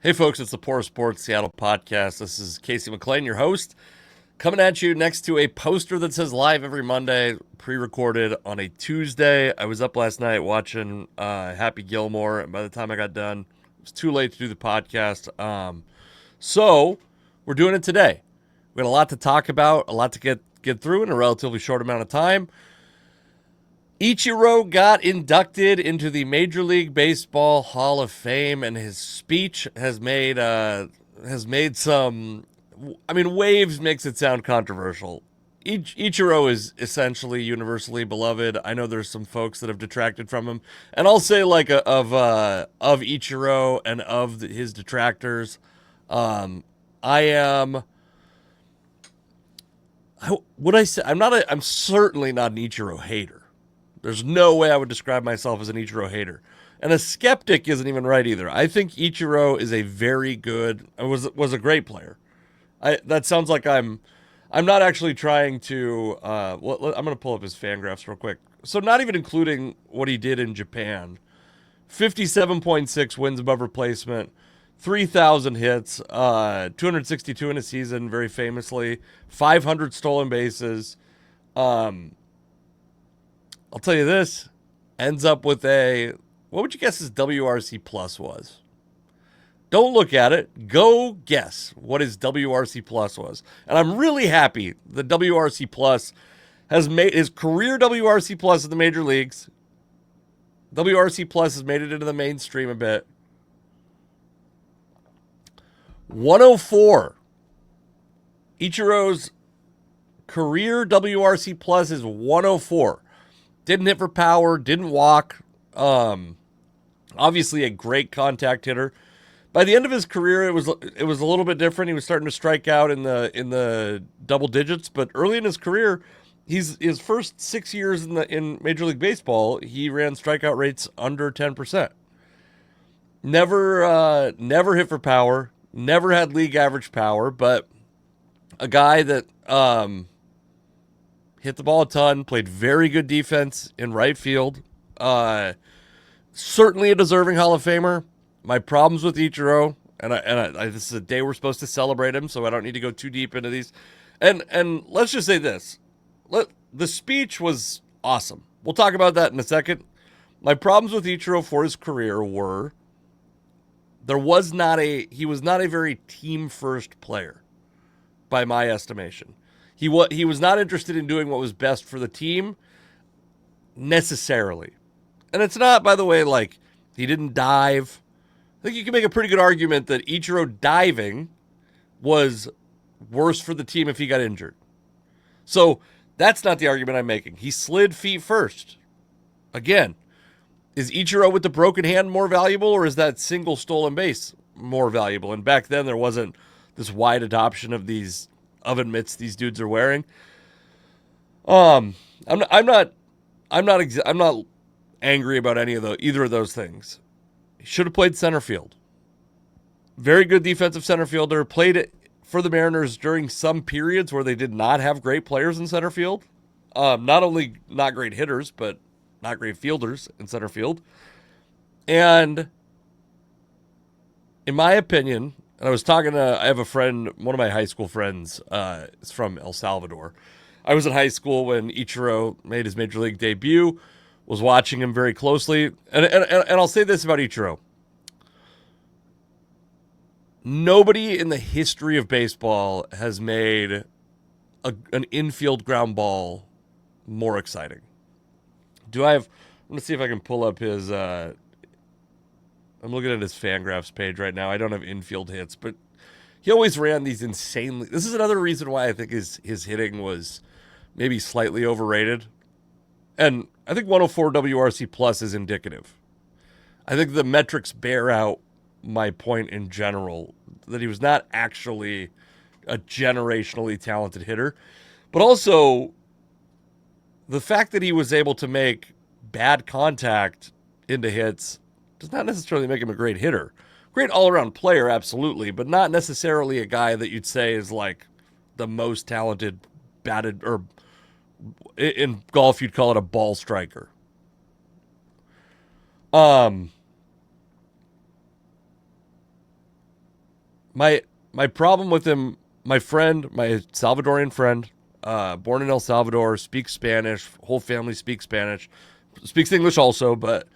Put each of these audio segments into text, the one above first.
Hey, folks, it's the Poor Sports Seattle podcast. This is Casey McLean, your host, coming at you next to a poster that says live every Monday, pre recorded on a Tuesday. I was up last night watching Happy Gilmore, and by the time I got done, it was too late to do the podcast. So, we're doing it today. We got a lot to talk about, a lot to get through in a relatively short amount of time. Ichiro got inducted into the Major League Baseball Hall of Fame, and his speech has made some. I mean, waves makes it sound controversial. Ichiro is essentially universally beloved. I know there's some folks that have detracted from him, and I'll say of Ichiro and of his detractors. I am. Would I say I'm certainly not an Ichiro hater. There's no way I would describe myself as an Ichiro hater. And a skeptic isn't even right either. I think Ichiro is a very good, was a great player. That sounds like I'm not actually trying to, I'm going to pull up his fan graphs real quick. So not even including what he did in Japan. 57.6 wins above replacement, 3,000 hits, 262 in a season, very famously, 500 stolen bases. I'll tell you this, ends up with what would you guess his WRC plus was? Don't look at it. Go guess what his WRC plus was. And I'm really happy the WRC plus has made his career WRC plus in the major leagues. WRC plus has made it into the mainstream a bit. 104. Ichiro's career WRC plus is 104. Didn't hit for power, didn't walk. Obviously a great contact hitter. By the end of his career, it was a little bit different. He was starting to strike out in the double digits, but early in his career, his first 6 years in Major League Baseball, he ran strikeout rates under 10%. Never hit for power, never had league average power, but a guy that hit the ball a ton, played very good defense in right field. Certainly a deserving Hall of Famer. My problems with Ichiro, and this is a day we're supposed to celebrate him, so I don't need to go too deep into these. And let's just say this. The speech was awesome. We'll talk about that in a second. My problems with Ichiro for his career were he was not a very team-first player, by my estimation. He was not interested in doing what was best for the team necessarily. And it's not, by the way, like he didn't dive. I think you can make a pretty good argument that Ichiro diving was worse for the team if he got injured. So that's not the argument I'm making. He slid feet first. Again, is Ichiro with the broken hand more valuable, or is that single stolen base more valuable? And back then there wasn't this wide adoption of these oven mitts these dudes are wearing. I'm not angry about either of those things. He should have played center field. Very good defensive center fielder. Played for the Mariners during some periods where they did not have great players in center field. Not only not great hitters, but not great fielders in center field. And in my opinion, and I have a friend, one of my high school friends is from El Salvador. I was in high school when Ichiro made his major league debut, was watching him very closely. And I'll say this about Ichiro. Nobody in the history of baseball has made an infield ground ball more exciting. I'm going to see if I can pull up his... I'm looking at his Fangraphs page right now. I don't have infield hits, but he always ran these insanely... This is another reason why I think his hitting was maybe slightly overrated. And I think 104 WRC plus is indicative. I think the metrics bear out my point in general, that he was not actually a generationally talented hitter. But also, the fact that he was able to make bad contact into hits does not necessarily make him a great hitter. Great all-around player, absolutely, but not necessarily a guy that you'd say is like the most talented batted, or in golf you'd call it a ball striker. My problem with him, my Salvadorian friend, born in El Salvador, speaks Spanish. Whole family speaks Spanish, speaks English also. But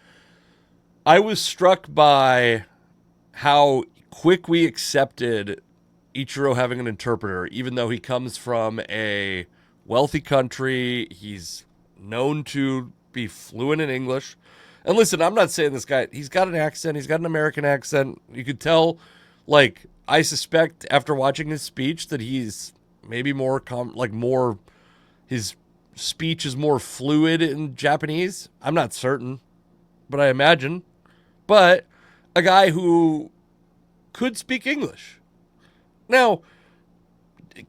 I was struck by how quick we accepted Ichiro having an interpreter, even though he comes from a wealthy country. He's known to be fluent in English. And listen, I'm not saying this guy, he's got an accent. He's got an American accent. You could tell, like, I suspect after watching his speech that he's maybe more, his speech is more fluid in Japanese. I'm not certain, but I imagine. But a guy who could speak English. Now,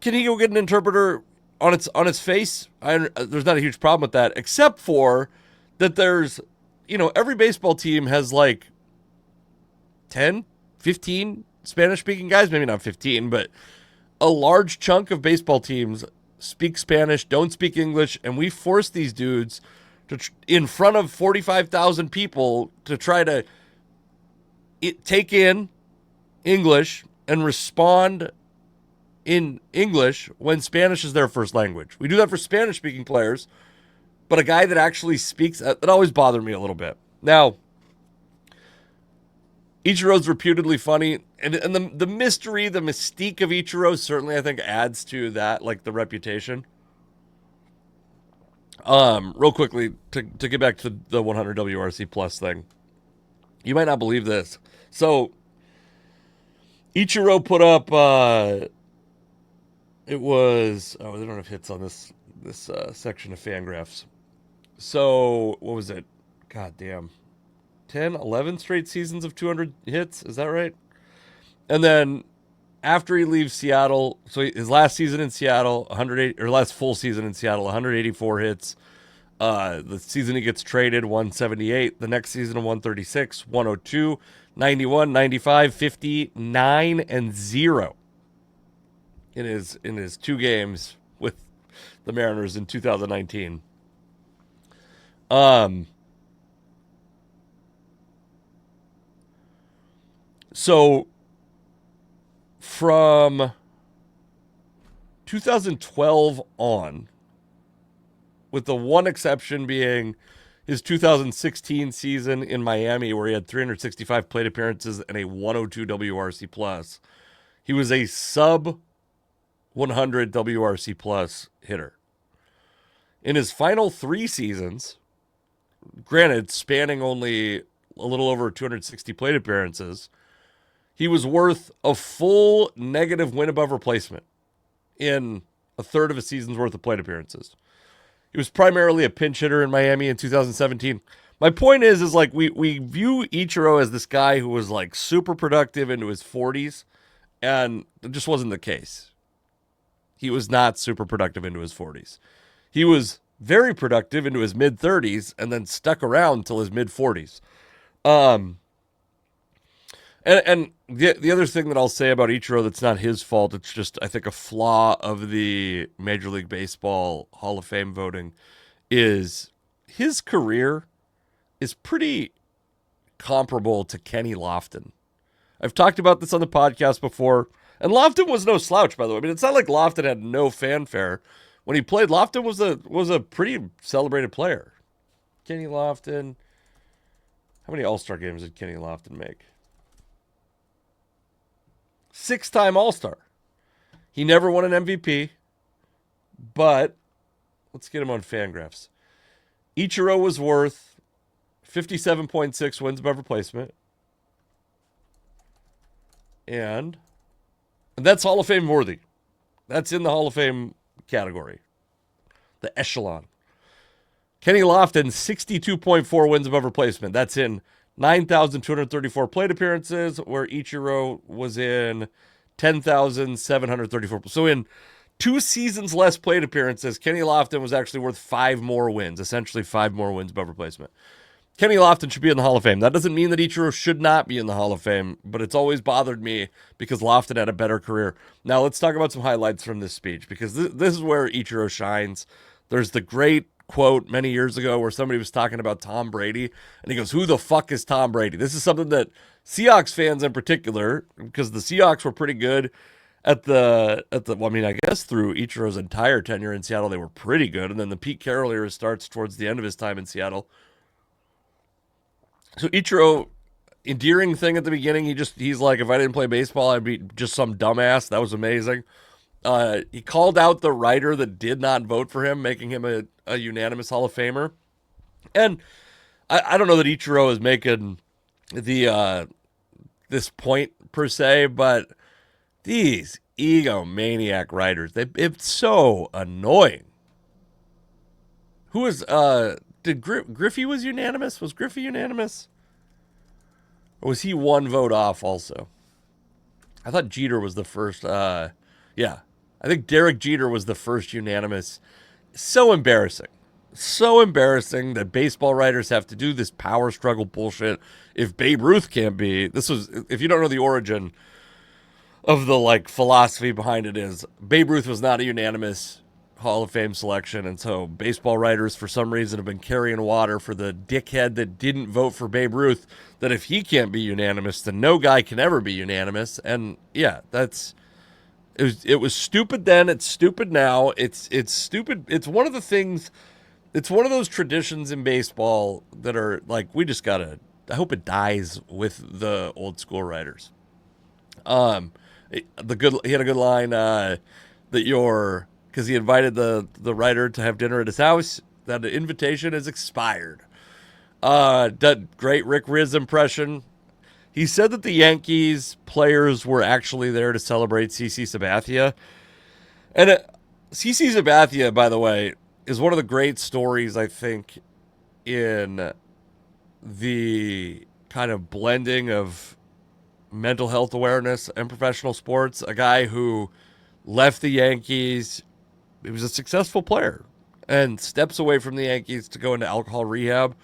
can he go get an interpreter on its face? There's not a huge problem with that, except for that there's, every baseball team has like 10, 15 Spanish-speaking guys. Maybe not 15, but a large chunk of baseball teams speak Spanish, don't speak English, and we force these dudes to, in front of 45,000 people, to try to take in English and respond in English when Spanish is their first language. We do that for Spanish-speaking players, but a guy that actually speaks, that always bothered me a little bit. Now, Ichiro's reputedly funny, and the mystery, the mystique of Ichiro certainly, I think, adds to that, like, the reputation. Real quickly, to get back to the 100 WRC Plus thing. You might not believe this. So, Ichiro put up, it was, they don't have hits on this section of Fangraphs. So, what was it? God damn. 10, 11 straight seasons of 200 hits. Is that right? And then after he leaves Seattle, so his last season in Seattle, last full season in Seattle, 184 hits. The season he gets traded, 178. The next season, 136, 102, 91, 95, 59, and 0 in his 2 games with the Mariners in 2019. So from 2012 on, with the one exception being his 2016 season in Miami, where he had 365 plate appearances and a 102 WRC plus, he was a sub 100 WRC plus hitter. In his final 3 seasons, granted spanning only a little over 260 plate appearances, he was worth a full negative win above replacement in a third of a season's worth of plate appearances. He was primarily a pinch hitter in Miami in 2017. My point is like we view Ichiro as this guy who was like super productive into his 40s, and it just wasn't the case. He was not super productive into his 40s. He was very productive into his mid-30s and then stuck around till his mid-40s. And the other thing that I'll say about Ichiro that's not his fault, it's just, I think, a flaw of the Major League Baseball Hall of Fame voting, is his career is pretty comparable to Kenny Lofton. I've talked about this on the podcast before, and Lofton was no slouch, by the way. I mean, it's not like Lofton had no fanfare. When he played, Lofton was a pretty celebrated player. Kenny Lofton, how many All-Star games did Kenny Lofton make? 6-time All-Star. He never won an MVP, but let's get him on Fangraphs. Ichiro was worth 57.6 wins above replacement. And that's Hall of Fame worthy. That's in the Hall of Fame category. The echelon. Kenny Lofton, 62.4 wins above replacement. That's in 9,234 plate appearances, where Ichiro was in 10,734. So in 2 seasons less plate appearances, Kenny Lofton was actually worth 5 more wins, essentially 5 more wins above replacement. Kenny Lofton should be in the Hall of Fame. That doesn't mean that Ichiro should not be in the Hall of Fame, but it's always bothered me because Lofton had a better career. Now let's talk about some highlights from this speech, because this is where Ichiro shines. There's the great quote many years ago where somebody was talking about Tom Brady, and he goes, "Who the fuck is Tom Brady?" This is something that Seahawks fans in particular, because the Seahawks were pretty good well, I mean, I guess through Ichiro's entire tenure in Seattle, they were pretty good, and then the Pete Carroll era starts towards the end of his time in Seattle. So Ichiro, endearing thing at the beginning, he's like, if I didn't play baseball, I'd be just some dumbass. That was amazing. He called out the writer that did not vote for him, making him a unanimous Hall of Famer. And I don't know that Ichiro is making the this point per se, but these egomaniac writers, it's so annoying. Who was Griffey was unanimous? Was Griffey unanimous? Or was he one vote off also? I thought Jeter was the first. Yeah. I think Derek Jeter was the first unanimous. So embarrassing. So embarrassing that baseball writers have to do this power struggle bullshit. If Babe Ruth can't be, if you don't know the origin of the like philosophy behind it, is Babe Ruth was not a unanimous Hall of Fame selection, and so baseball writers for some reason have been carrying water for the dickhead that didn't vote for Babe Ruth, that if he can't be unanimous, then no guy can ever be unanimous. And yeah, it was stupid then, it's stupid now, it's stupid. It's one of the things, it's one of those traditions in baseball that are like, we just gotta, I hope it dies with the old school writers. He had a good line because he invited the writer to have dinner at his house, that the invitation is expired. That great Rick Riz impression. He said that the Yankees players were actually there to celebrate CC Sabathia. And CC Sabathia, by the way, is one of the great stories, I think, in the kind of blending of mental health awareness and professional sports. A guy who left the Yankees, he was a successful player, and steps away from the Yankees to go into alcohol rehab.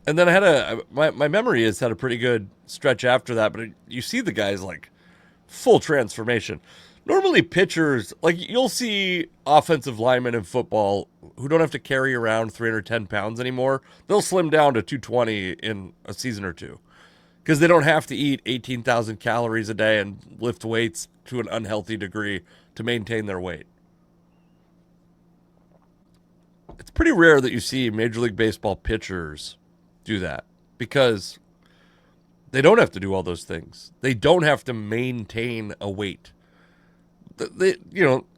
And then I had my memory has had a pretty good stretch after that, but you see the guy's like full transformation. Normally pitchers, like you'll see offensive linemen in football who don't have to carry around 310 pounds anymore. They'll slim down to 220 in a season or two because they don't have to eat 18,000 calories a day and lift weights to an unhealthy degree to maintain their weight. It's pretty rare that you see Major League Baseball pitchers do that because they don't have to do all those things. They don't have to maintain a weight. They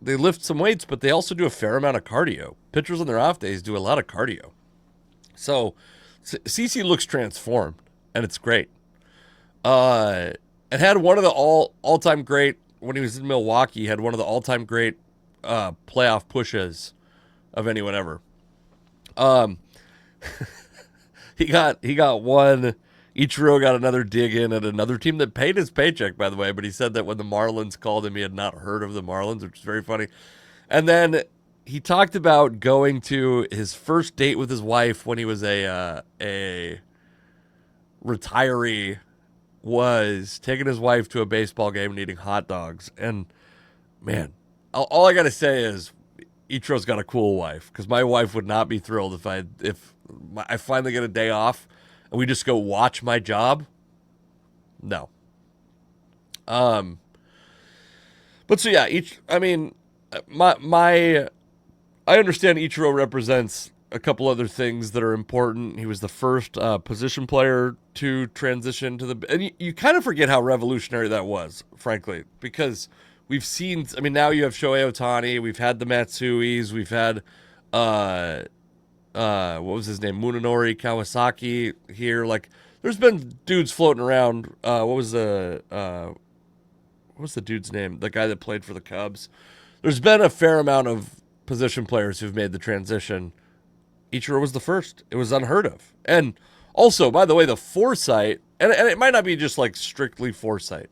lift some weights, but they also do a fair amount of cardio. Pitchers on their off days do a lot of cardio. So CC looks transformed, and it's great. It had one of the all-time great, when he was in Milwaukee, he had one of the all-time great playoff pushes of anyone ever. He got one. Ichiro got another dig in at another team that paid his paycheck, by the way, but he said that when the Marlins called him, he had not heard of the Marlins, which is very funny. And then he talked about going to his first date with his wife when he was a retiree, was taking his wife to a baseball game and eating hot dogs. And man, all I got to say is Ichiro's got a cool wife, because my wife would not be thrilled if I finally get a day off and we just go watch my job. No. But so yeah, I understand Ichiro represents a couple other things that are important. He was the first position player to transition to and you kind of forget how revolutionary that was, frankly, because we've seen, now you have Shohei Ohtani, we've had the Matsuis, we've had, what was his name? Munenori Kawasaki here. Like, there's been dudes floating around. What was the dude's name? The guy that played for the Cubs. There's been a fair amount of position players who've made the transition. Ichiro was the first. It was unheard of. And also, by the way, the foresight, and it might not be just like strictly foresight.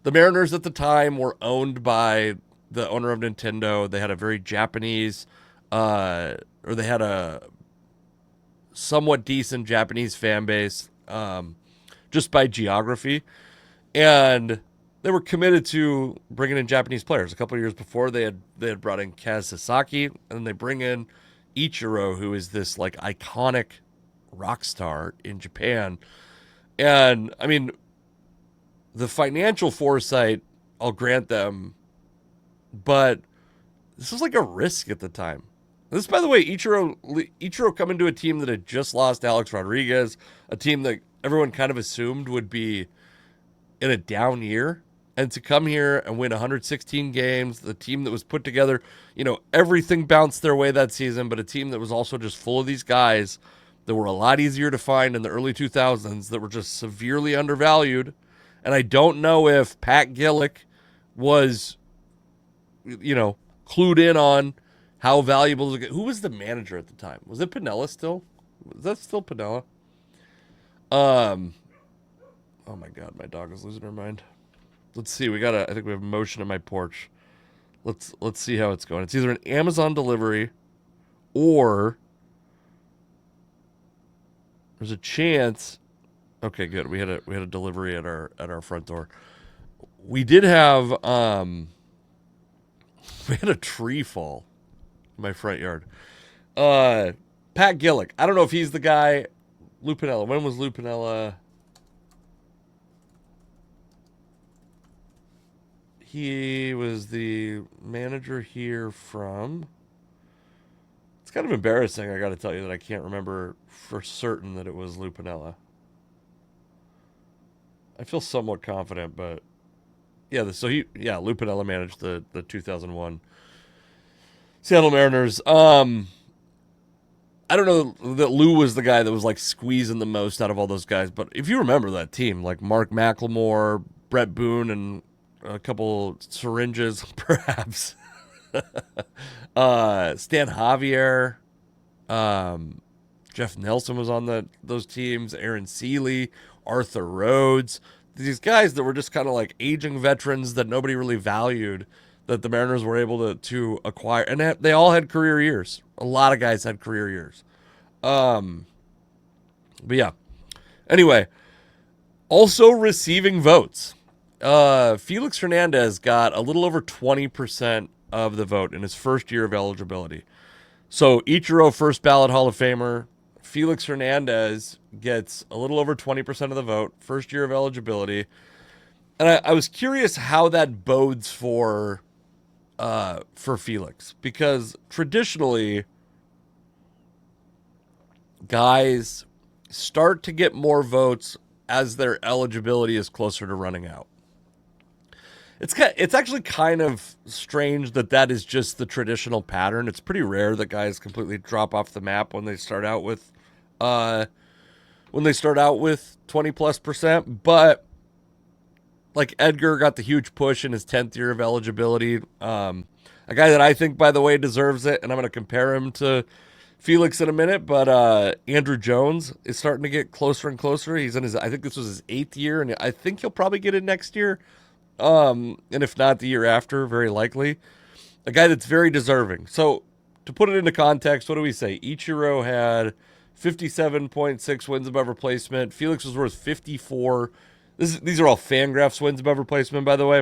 The Mariners at the time were owned by the owner of Nintendo. They had a very Japanese, or they had a somewhat decent Japanese fan base, just by geography. And they were committed to bringing in Japanese players. A couple of years before, they had brought in Kaz Sasaki, and then they bring in Ichiro, who is this like iconic rock star in Japan. And I mean, the financial foresight, I'll grant them, but this was like a risk at the time. This, by the way, Ichiro coming to a team that had just lost Alex Rodriguez, a team that everyone kind of assumed would be in a down year, and to come here and win 116 games, the team that was put together, everything bounced their way that season, but a team that was also just full of these guys that were a lot easier to find in the early 2000s that were just severely undervalued. And I don't know if Pat Gillick was, clued in on how valuable. Who was the manager at the time? Was it Piniella still? Was that still Piniella? Oh my God, my dog is losing her mind. Let's see. I think we have motion in my porch. Let's see how it's going. It's either an Amazon delivery or there's a chance. Okay, good. We had a delivery at our front door. We did have we had a tree fall in my front yard. Pat Gillick. I don't know if he's the guy. Lou Piniella. When was Lou Piniella? He was the manager here from. It's kind of embarrassing, I got to tell you, that I can't remember for certain that it was Lou Piniella. I feel somewhat confident, but yeah. Lou Piniella managed the 2001 Seattle Mariners. I don't know that Lou was the guy that was like squeezing the most out of all those guys, but if you remember that team, like Mark McLemore, Brett Boone, and a couple syringes, perhaps. Stan Javier, Jeff Nelson was on those teams. Aaron Seeley, Arthur Rhodes, these guys that were just kind of like aging veterans that nobody really valued, that the Mariners were able to acquire, and they all had career years. A lot of guys had career years. But yeah. Anyway, also receiving votes. Felix Hernandez got a little over 20% of the vote in his first year of eligibility. So Ichiro, first ballot Hall of Famer. Felix Hernandez gets a little over 20% of the vote, first year of eligibility. And I was curious how that bodes for Felix, because traditionally guys start to get more votes as their eligibility is closer to running out. It's actually kind of strange that is just the traditional pattern. It's pretty rare that guys completely drop off the map when they start out with 20+%. But like Edgar got the huge push in his 10th year of eligibility. A guy that I think, by the way, deserves it, and I'm going to compare him to Felix in a minute, but Andrew Jones is starting to get closer and closer. He's in I think this was his 8th year, and I think he'll probably get it next year. And if not the year after, very likely. A guy that's very deserving. So to put it into context, what do we say? Ichiro had 57.6 wins above replacement. Felix was worth 54. These are all Fangraphs wins above replacement, by the way.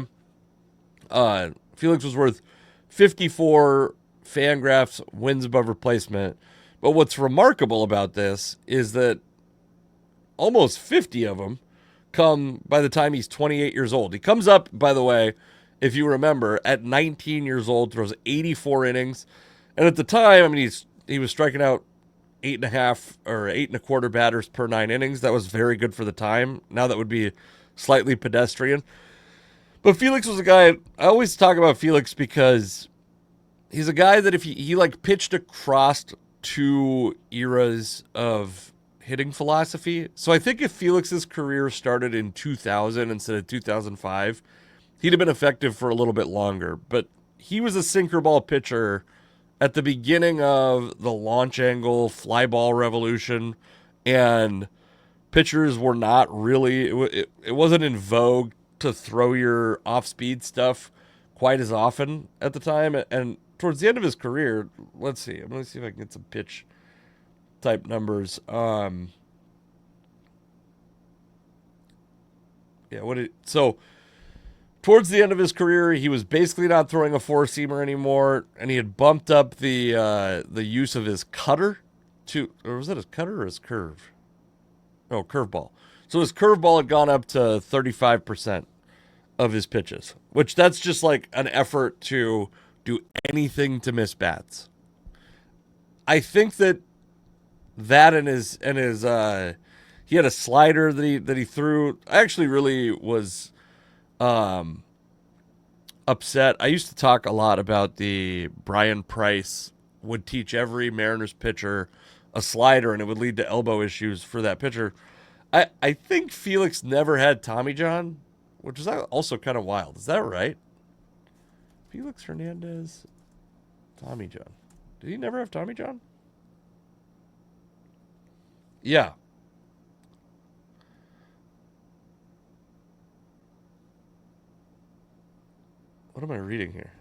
Felix was worth 54 Fangraphs wins above replacement. But what's remarkable about this is that almost 50 of them come by the time he's 28 years old. He comes up, by the way, if you remember, at 19 years old, throws 84 innings. And at the time, I mean, he was striking out 8.5 or 8.25 batters per 9 innings. That was very good for the time. Now that would be slightly pedestrian. But Felix was a guy, I always talk about Felix because he's a guy that if he like pitched across 2 eras of hitting philosophy. So I think if Felix's career started in 2000 instead of 2005, he'd have been effective for a little bit longer. But he was a sinker ball pitcher at the beginning of the launch angle fly ball revolution, and pitchers were not really, it wasn't in vogue to throw your off-speed stuff quite as often at the time. And towards the end of his career, let's see. I'm going to see if I can get some pitch type numbers. So Towards the end of his career, he was basically not throwing a four-seamer anymore, and he had bumped up the use of his cutter to, or was it his cutter or his curve? Oh, curveball. So his curveball had gone up to 35% of his pitches, which that's just like an effort to do anything to miss bats. I think that and his he had a slider that he threw. I actually really was um upset. I used to talk a lot about the Brian Price would teach every Mariners pitcher a slider and it would lead to elbow issues for that pitcher. I think Felix never had Tommy John, which is also kind of wild. Is that right? Felix Hernandez, Tommy John. Did he never have Tommy John? Yeah. What am I reading here?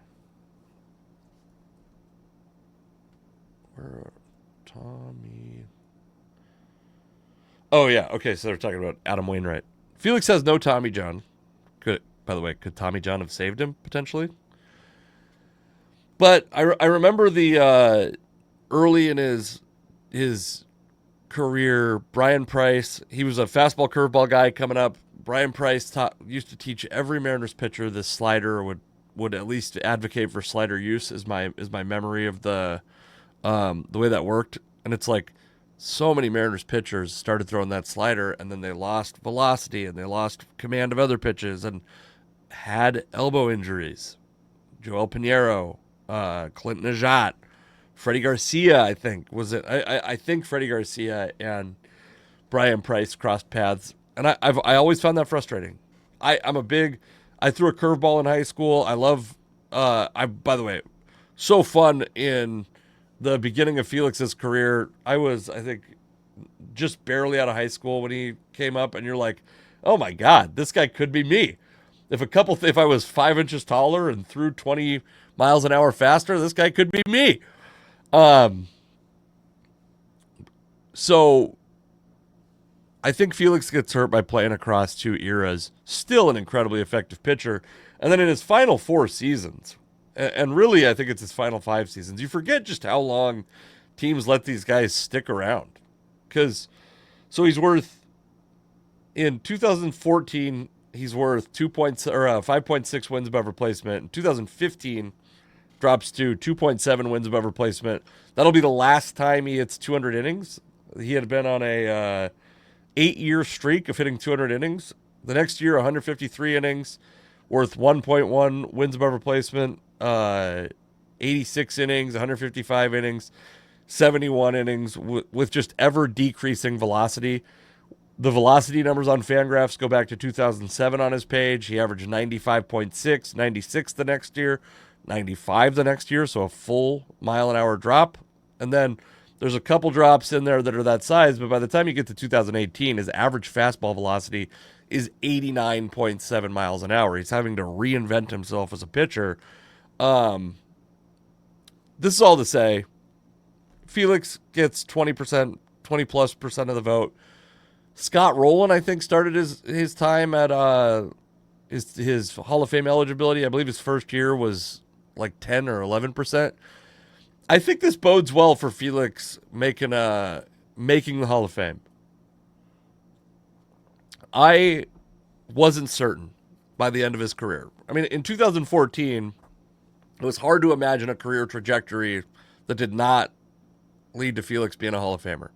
Where Tommy? Oh yeah. Okay, so they're talking about Adam Wainwright. Felix has no Tommy John. By the way, could Tommy John have saved him potentially? But I remember the early in his career, Brian Price. He was a fastball curveball guy coming up. Brian Price used to teach every Mariners pitcher this slider, or would at least advocate for slider use. Is my memory of the way that worked. And it's like so many Mariners pitchers started throwing that slider, and then they lost velocity and they lost command of other pitches and had elbow injuries. Joel Pinheiro, Clint Najat, Freddie Garcia, I think was it. I think Freddie Garcia and Brian Price crossed paths, and I always found that frustrating. I threw a curveball in high school. I love. By the way, so fun in the beginning of Felix's career. I think just barely out of high school when he came up, and you're like, oh my God, this guy could be me. If I was 5 inches taller and threw 20 miles an hour faster, this guy could be me. So I think Felix gets hurt by playing across two eras. Still an incredibly effective pitcher. And then in his final 4 seasons, and really I think it's his final 5 seasons, you forget just how long teams let these guys stick around. So he's worth, in 2014, he's worth 5.6 wins above replacement. In 2015, drops to 2.7 wins above replacement. That'll be the last time he hits 200 innings. He had been on a 8-year streak of hitting 200 innings. The next year, 153 innings, worth 1.1 wins above replacement, 86 innings, 155 innings, 71 innings, with just ever decreasing velocity. The velocity numbers on Fangraphs go back to 2007 on his page. He averaged 95.6, 96 the next year, 95 the next year, so a full mile-an-hour drop. And then there's a couple drops in there that are that size, but by the time you get to 2018, his average fastball velocity is 89.7 miles an hour. He's having to reinvent himself as a pitcher. This is all to say, Felix gets 20%, 20+% of the vote. Scott Rowland, I think, started his time at his Hall of Fame eligibility. I believe his first year was like 10 or 11%. I think this bodes well for Felix making the Hall of Fame. I wasn't certain by the end of his career. I mean, in 2014, it was hard to imagine a career trajectory that did not lead to Felix being a Hall of Famer.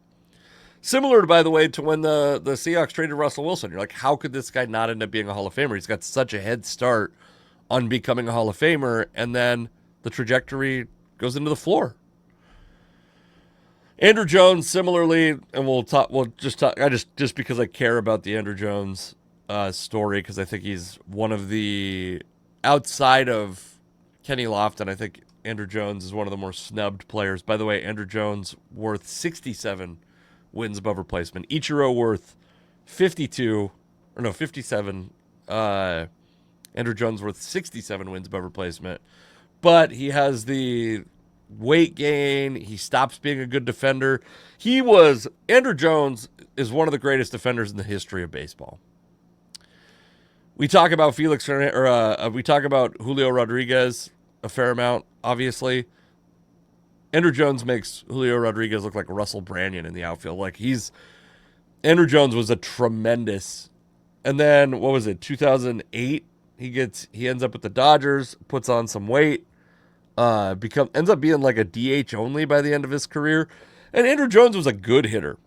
Similar, by the way, to when the Seahawks traded Russell Wilson. You're like, how could this guy not end up being a Hall of Famer? He's got such a head start on becoming a Hall of Famer, and then the trajectory goes into the floor. Andrew Jones, similarly, and we'll just talk. Just because I care about the Andrew Jones story, because I think he's one of the, outside of Kenny Lofton, I think Andrew Jones is one of the more snubbed players. By the way, Andrew Jones worth 67 wins above replacement. Ichiro worth 57. Andrew Jones worth 67 wins above replacement. But he has the weight gain. He stops being a good defender. Andrew Jones is one of the greatest defenders in the history of baseball. We talk about Felix or we talk about Julio Rodriguez a fair amount, obviously. Andrew Jones makes Julio Rodriguez look like Russell Branion in the outfield. Like Andrew Jones was a tremendous. And then what was it? 2008. He ends up with the Dodgers, puts on some weight, ends up being like a DH only by the end of his career. And Andrew Jones was a good hitter.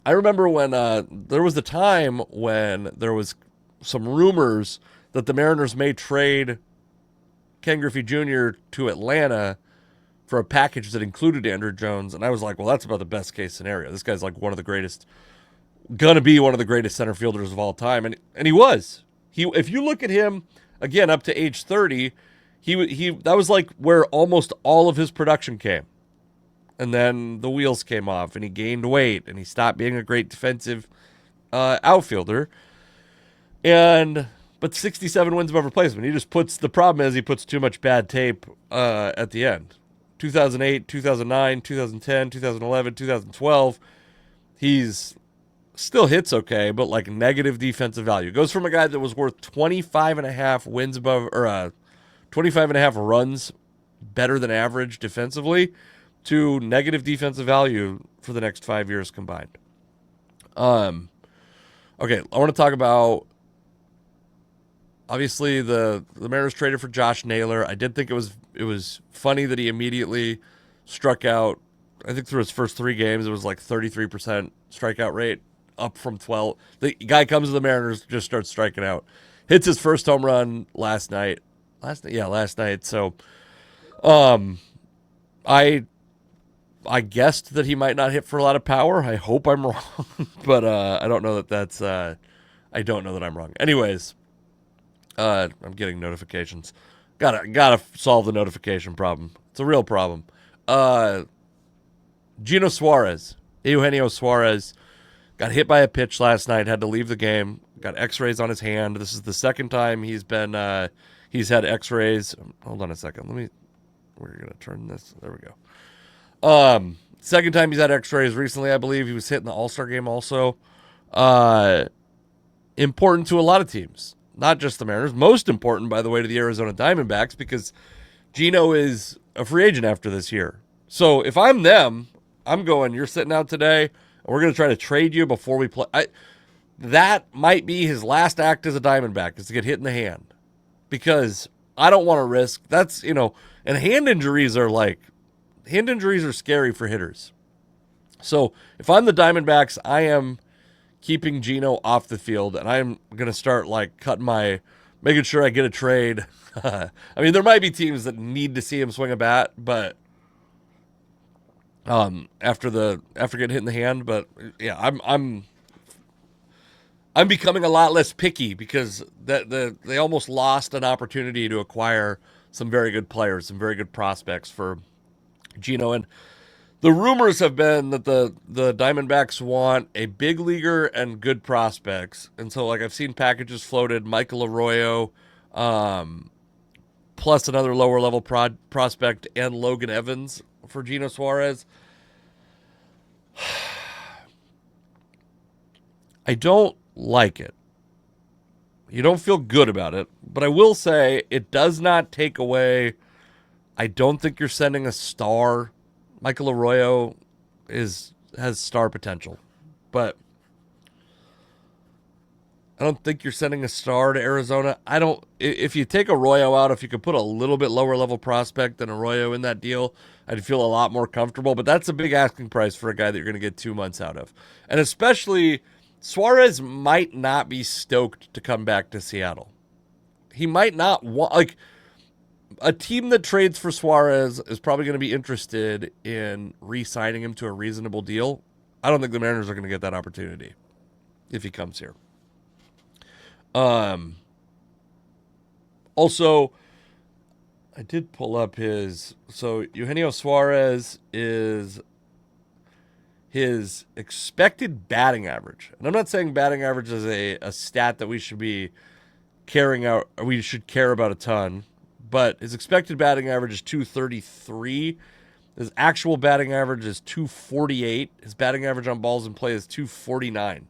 I remember when there was a time when there was some rumors that the Mariners may trade Ken Griffey Jr. to Atlanta for a package that included Andrew Jones, and I was like, well, that's about the best case scenario. This guy's like gonna be one of the greatest center fielders of all time, and he was. If you look at him again up to age 30, he that was like where almost all of his production came. And then the wheels came off, and he gained weight, and he stopped being a great defensive outfielder. But 67 wins above replacement. The problem is he puts too much bad tape at the end. 2008, 2009, 2010, 2011, 2012. He's still hits okay, but like negative defensive value. Goes from a guy that was worth 25 and a half wins above, or 25 and a half runs better than average defensively, to negative defensive value for the next 5 years combined. Okay, I want to talk about, obviously, the Mariners traded for Josh Naylor. I did think it was funny that he immediately struck out. I think through his first 3 games, it was like 33% strikeout rate, up from 12. The guy comes to the Mariners, just starts striking out. Hits his first home run last night. Last night. So, I guessed that he might not hit for a lot of power. I hope I'm wrong, but I don't know that that's. I don't know that I'm wrong. Anyways, I'm getting notifications. Gotta solve the notification problem. It's a real problem. Eugenio Suarez got hit by a pitch last night. Had to leave the game. Got X-rays on his hand. This is the second time he's had X-rays. Hold on a second. We're gonna turn this. There we go. Second time he's had X-rays recently, I believe. He was hit in the All-Star game also. Important to a lot of teams, not just the Mariners. Most important, by the way, to the Arizona Diamondbacks, because Geno is a free agent after this year. So if I'm them, I'm going, you're sitting out today, and we're going to try to trade you before we play. That might be his last act as a Diamondback, is to get hit in the hand. Because I don't want to risk, and hand injuries are scary for hitters. So if I'm the Diamondbacks, I am keeping Geno off the field, and I'm going to start making sure I get a trade. I mean, there might be teams that need to see him swing a bat, but after getting hit in the hand, but yeah, I'm becoming a lot less picky, because they almost lost an opportunity to acquire some very good players, some very good prospects for Geno. And the rumors have been that the Diamondbacks want a big leaguer and good prospects. And so, I've seen packages floated, Michael Arroyo, plus another lower level prospect, and Logan Evans for Eugenio Suarez. I don't like it. You don't feel good about it, but I will say it does not take away. I don't think you're sending a star. Michael Arroyo has star potential, but I don't think you're sending a star to Arizona. If you take Arroyo out, if you could put a little bit lower level prospect than Arroyo in that deal, I'd feel a lot more comfortable, but that's a big asking price for a guy that you're going to get 2 months out of. And especially Suarez might not be stoked to come back to Seattle. He might not want, a team that trades for Suarez is probably going to be interested in re-signing him to a reasonable deal. I don't think the Mariners are going to get that opportunity if he comes here. Also, I did pull up Eugenio Suarez is his expected batting average. And I'm not saying batting average is a stat that we should be we should care about a ton, but his expected batting average is 233. His actual batting average is 248. His batting average on balls in play is 249.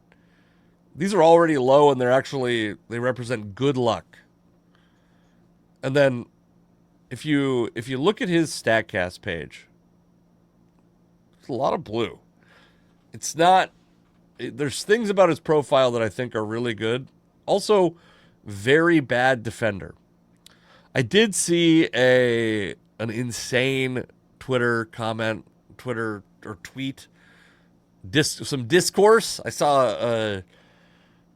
These are already low, and they represent good luck. And then if you look at his StatCast page, there's a lot of blue. It's not. There's things about his profile that I think are really good. Also, very bad defender. I did see an insane Twitter comment, Twitter or tweet, some discourse. I saw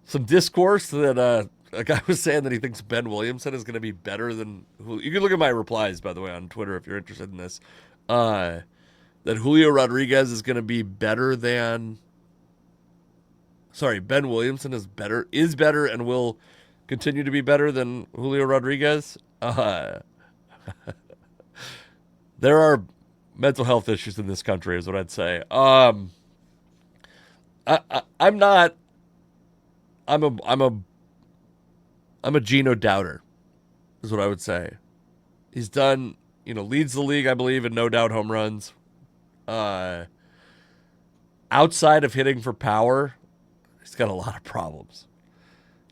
some discourse that a guy was saying that he thinks Ben Williamson is going to be better than Julio. You can look at my replies, by the way, on Twitter if you're interested in this. That Julio Rodriguez is going to be better than. Sorry, Ben Williamson is better, and will continue to be better than Julio Rodriguez. There are mental health issues in this country, is what I'd say. I'm not. I'm a Geno doubter, is what I would say. He's done, leads the league, I believe, in no doubt home runs. Outside of hitting for power, he's got a lot of problems.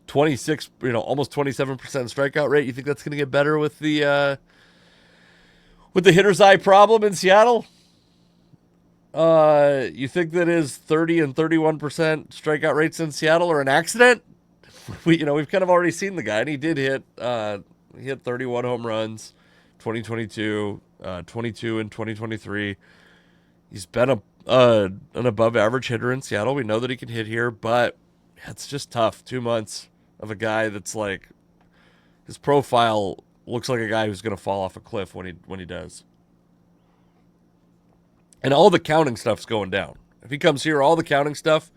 26, almost 27% strikeout rate. You think that's going to get better with the hitter's eye problem in Seattle? You think that his 30 and 31% strikeout rates in Seattle are an accident? We've kind of already seen the guy, and he did hit 31 home runs, 2022, 22 in 2023. He's been an above average hitter in Seattle. We know that he can hit here, but it's just tough. 2 months of a guy that's like, his profile looks like a guy who's going to fall off a cliff when he does. And all the counting stuff's going down. If he comes here, all the counting stuff,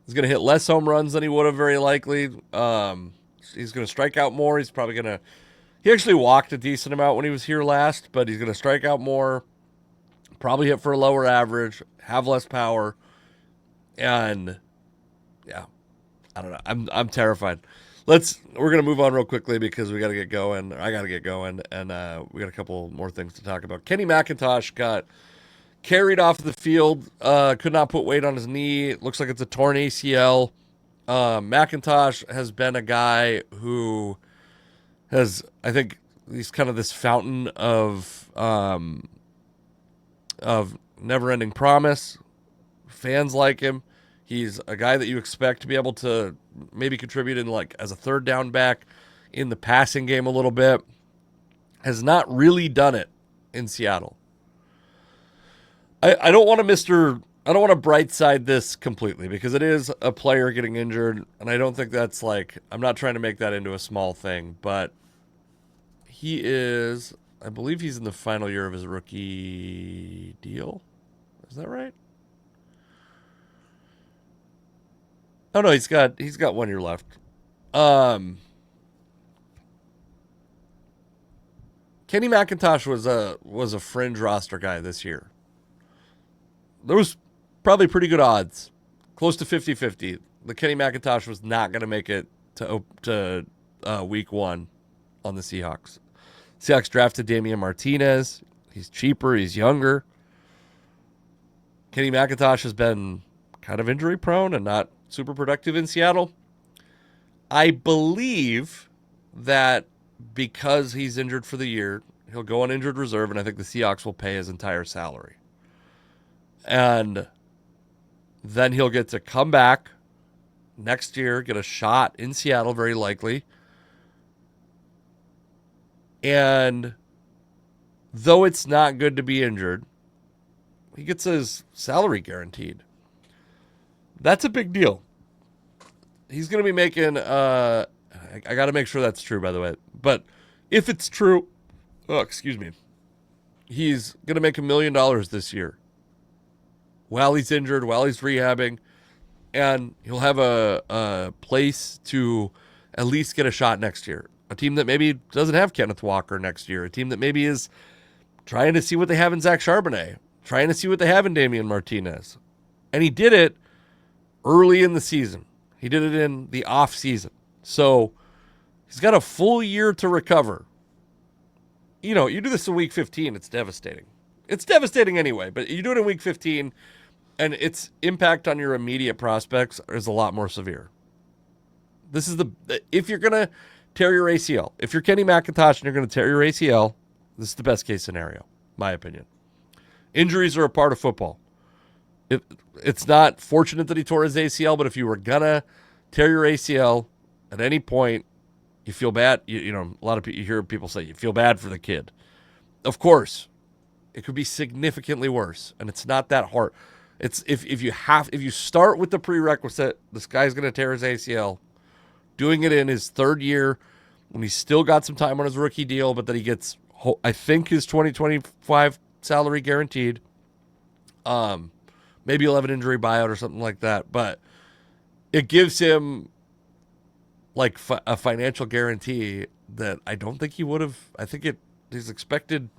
he's going to hit less home runs than he would have, very likely. He's going to strike out more. He's probably going to... He actually walked a decent amount when he was here last, but he's going to strike out more, probably hit for a lower average, have less power, and yeah, I don't know. I'm terrified. We're going to move on real quickly because we got to get going. I got to get going, and we got a couple more things to talk about. Kenny McIntosh got carried off the field, could not put weight on his knee. It looks like it's a torn ACL. McIntosh has been a guy who has, I think, he's kind of this fountain of never-ending promise. Fans like him. He's a guy that you expect to be able to maybe contribute in, like, as a third down back in the passing game a little bit. Has not really done it in Seattle. I don't want to brightside this completely because it is a player getting injured, and I don't think that's like, I'm not trying to make that into a small thing, but he is, I believe he's in the final year of his rookie deal. Is that right? Oh no, he's got 1 year left. Kenny McIntosh was a fringe roster guy this year. There was probably pretty good odds, close to 50-50. The Kenny McIntosh was not going to make it to week 1 on the Seahawks. Seahawks drafted Damian Martinez. He's cheaper. He's younger. Kenny McIntosh has been kind of injury prone and not super productive in Seattle. I believe that because he's injured for the year, he'll go on injured reserve, and I think the Seahawks will pay his entire salary. And then he'll get to come back next year, get a shot in Seattle, very likely. And though it's not good to be injured, he gets his salary guaranteed. That's a big deal. He's going to be making, I got to make sure that's true, by the way. But if it's true, he's going to make $1 million this year. While he's injured, while he's rehabbing, and he'll have a place to at least get a shot next year. A team that maybe doesn't have Kenneth Walker next year. A team that maybe is trying to see what they have in Zach Charbonnet. Trying to see what they have in Damian Martinez. And he did it early in the season. He did it in the off season. So he's got a full year to recover. You do this in week 15, it's devastating. It's devastating anyway, but you do it in week 15, and its impact on your immediate prospects is a lot more severe. This is if you're going to tear your ACL, if you're Kenny McIntosh and you're going to tear your ACL, this is the best case scenario, my opinion. Injuries are a part of football. It's not fortunate that he tore his ACL, but if you were going to tear your ACL at any point, you feel bad. You know, a lot of people, you hear people say you feel bad for the kid. Of course, it could be significantly worse, and it's not that hard. It's if you start with the prerequisite, this guy's going to tear his ACL, doing it in his third year when he's still got some time on his rookie deal, but that he gets, I think, his 2025 salary guaranteed. Maybe he'll have an injury buyout or something like that, but it gives him like a financial guarantee that I don't think he would have. I think his expected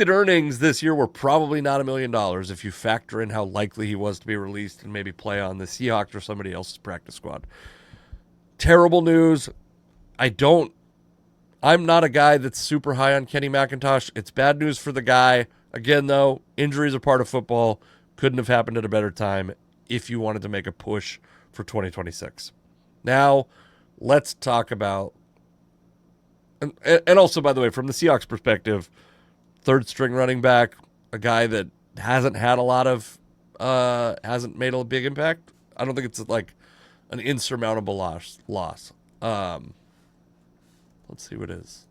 earnings this year were probably not $1 million if you factor in how likely he was to be released and maybe play on the Seahawks or somebody else's practice squad. Terrible news. I'm not a guy that's super high on Kenny McIntosh. It's bad news for the guy. Again, though, injuries are part of football. Couldn't have happened at a better time if you wanted to make a push for 2026. Now, let's talk about, and also, by the way, from the Seahawks perspective, third string running back, a guy that hasn't had a lot of, hasn't made a big impact. I don't think it's like an insurmountable loss. Let's see what it is.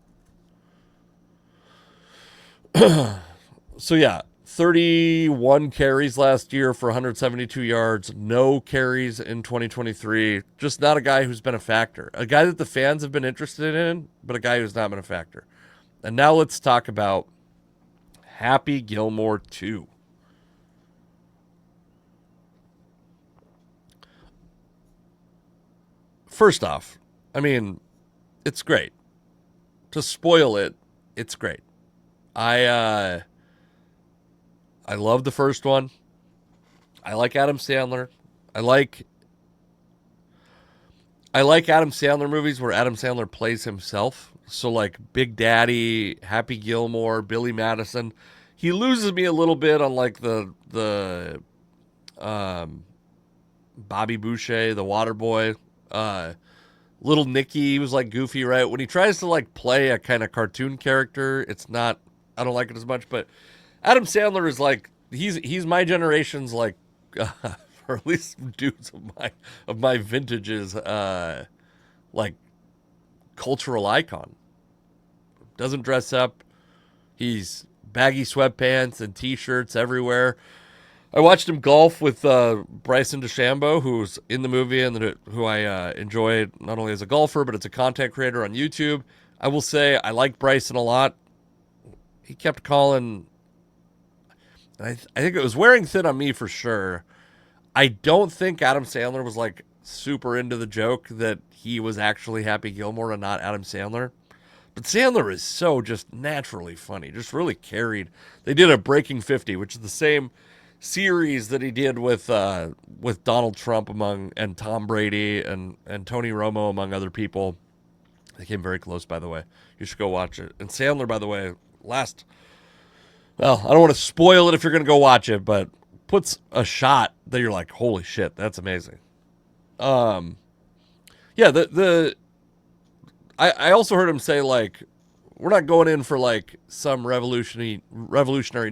So yeah, 31 carries last year for 172 yards. No carries in 2023. Just not a guy who's been a factor. A guy that the fans have been interested in, but a guy who's not been a factor. And now let's talk about Happy Gilmore 2. First off, I mean, it's great. To spoil it, it's great. I love the first one. I like Adam Sandler. I like Adam Sandler movies where Adam Sandler plays himself. So like Big Daddy, Happy Gilmore, Billy Madison. He loses me a little bit on like the Bobby Boucher, the Waterboy. Little Nicky was like goofy, right? When he tries to like play a kind of cartoon character, it's not, I don't like it as much, but Adam Sandler is like, he's my generation's like, or at least dudes of my vintage's like cultural icon. Doesn't dress up. He's baggy sweatpants and t-shirts everywhere. I watched him golf with Bryson DeChambeau, who's in the movie and who I enjoy not only as a golfer, but as a content creator on YouTube. I will say I like Bryson a lot. He kept calling, I think it was wearing thin on me for sure. I don't think Adam Sandler was like super into the joke that he was actually Happy Gilmore and not Adam Sandler. But Sandler is so just naturally funny, just really carried. They did a Breaking 50, which is the same series that he did with Donald Trump and Tom Brady and Tony Romo, among other people. They came very close, by the way. You should go watch it. And Sandler, by the way, well, I don't want to spoil it if you're going to go watch it, but puts a shot that you're like, holy shit, that's amazing. Yeah, I also heard him say, like, we're not going in for like some revolutionary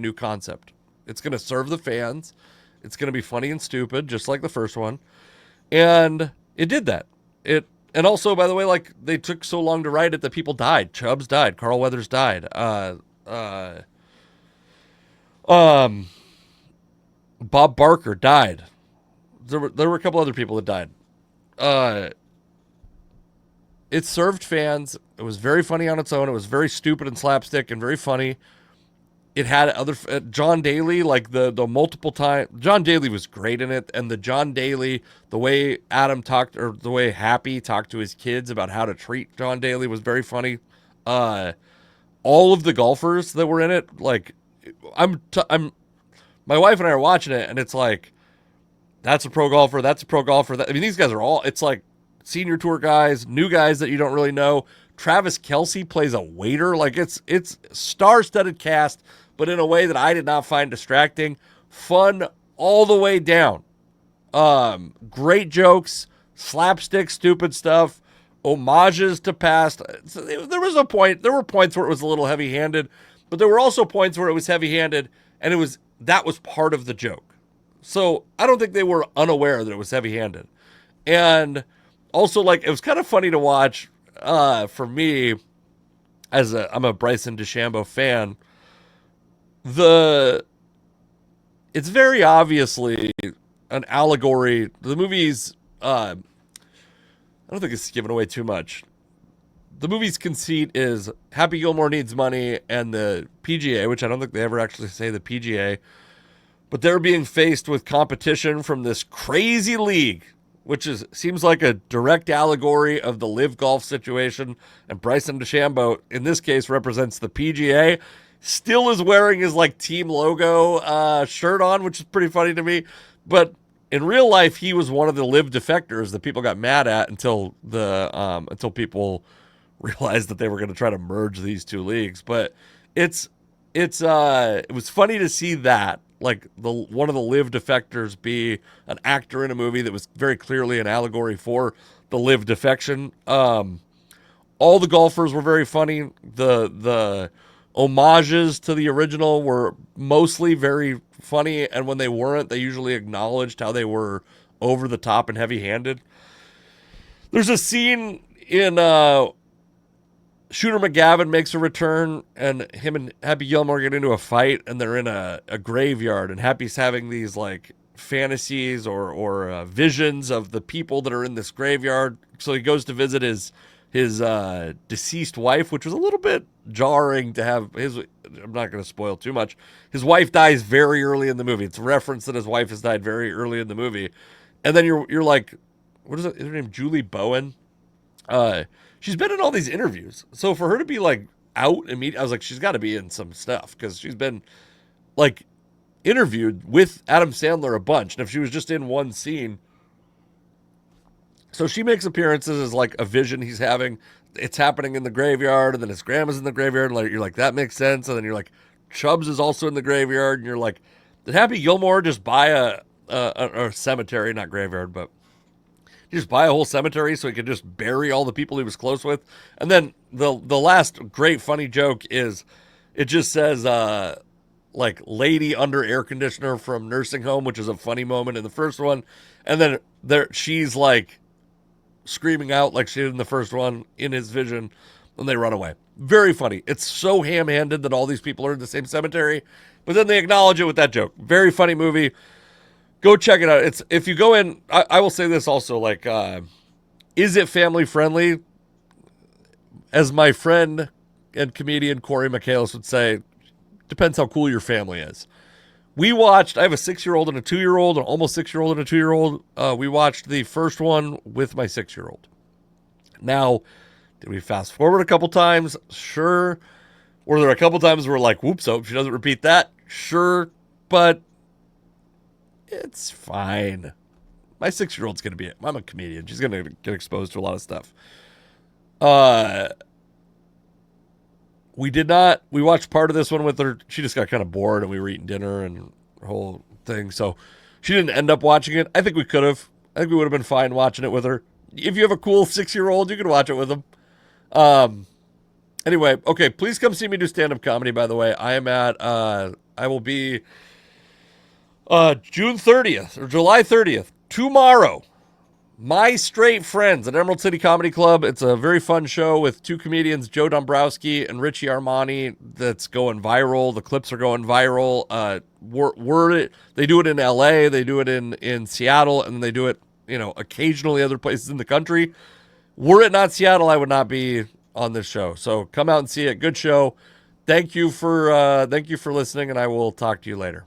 new concept. It's going to serve the fans. It's going to be funny and stupid, just like the first one. And it did that. And also, by the way, like, they took so long to write it that people died. Chubbs died. Carl Weathers died. Bob Barker died. There were a couple other people that died. It served fans. It was very funny on its own. It was very stupid and slapstick and very funny. It had other John Daly, like the multiple time. John Daly was great in it, and the John Daly, the way Adam talked, or the way Happy talked to his kids about how to treat John Daly was very funny. All of the golfers that were in it, like my wife and I are watching it, and it's like, that's a pro golfer. That's a pro golfer. I mean, these guys are all. It's like senior tour guys, new guys that you don't really know. Travis Kelce plays a waiter. Like it's star-studded cast, but in a way that I did not find distracting. Fun all the way down. Great jokes, slapstick, stupid stuff, homages to past. So there was a point. There were points where it was a little heavy-handed, but there were also points where it was heavy-handed, and that was part of the joke. So I don't think they were unaware that it was heavy-handed. And also, like, it was kind of funny to watch for me, I'm a Bryson DeChambeau fan. It's very obviously an allegory. The movie's, I don't think it's giving away too much. The movie's conceit is Happy Gilmore needs money, and the PGA, which I don't think they ever actually say the PGA, but they're being faced with competition from this crazy league, which seems like a direct allegory of the live golf situation. And Bryson DeChambeau, in this case, represents the PGA. Still is wearing his like team logo shirt on, which is pretty funny to me. But in real life, he was one of the live defectors that people got mad at until people realized that they were going to try to merge these two leagues. But it was funny to see that, like, one of the live defectors be an actor in a movie that was very clearly an allegory for the live defection. All the golfers were very funny. The homages to the original were mostly very funny, and when they weren't, they usually acknowledged how they were over the top and heavy-handed. There's a scene in Shooter McGavin makes a return, and him and Happy Gilmore get into a fight, and they're in a graveyard, and Happy's having these like fantasies or visions of the people that are in this graveyard. So he goes to visit his deceased wife, which was a little bit jarring to have I'm not going to spoil too much. His wife dies very early in the movie. It's a reference that his wife has died very early in the movie. And then you're like, what is it? Is her name Julie Bowen? She's been in all these interviews. So for her to be like out immediately, I was like, she's got to be in some stuff, because she's been like interviewed with Adam Sandler a bunch. And if she was just in one scene. So she makes appearances as like a vision he's having. It's happening in the graveyard, and then his grandma's in the graveyard. And like, you're like, that makes sense. And then you're like, Chubbs is also in the graveyard. And you're like, did Happy Gilmore just buy a cemetery, not graveyard, but just buy a whole cemetery so he could just bury all the people he was close with? And then the last great funny joke is, it just says like lady under air conditioner from nursing home, which is a funny moment in the first one. And then she's like screaming out like she did in the first one in his vision, and they run away. Very funny. It's so ham-handed that all these people are in the same cemetery, but then they acknowledge it with that joke. Very funny movie. Go check it out. If you go in, I will say this also, like, is it family friendly? As my friend and comedian Corey Michaelis would say, depends how cool your family is. I have a 6-year-old and a 2-year-old, an almost 6-year-old and a 2-year-old. We watched the first one with my 6-year-old. Now, did we fast forward a couple times? Sure. Were there a couple times where we're like, whoops, hope she doesn't repeat that? Sure. But it's fine. My 6-year-old's going to be it. I'm a comedian. She's going to get exposed to a lot of stuff. We watched part of this one with her. She just got kind of bored, and we were eating dinner and the whole thing. So she didn't end up watching it. I think we could have. I think we would have been fine watching it with her. If you have a cool 6-year-old, you can watch it with them. Anyway, okay, please come see me do stand-up comedy, by the way. I will be June 30th or July 30th, tomorrow. My Straight Friends at Emerald City Comedy Club. It's a very fun show with two comedians, Joe Dombrowski and Richie Armani, that's going viral. The clips are going viral. They do it in LA, they do it in Seattle, and they do it, occasionally other places in the country. Were it not Seattle, I would not be on this show. So come out and see it. Good show. Thank you for listening, and I will talk to you later.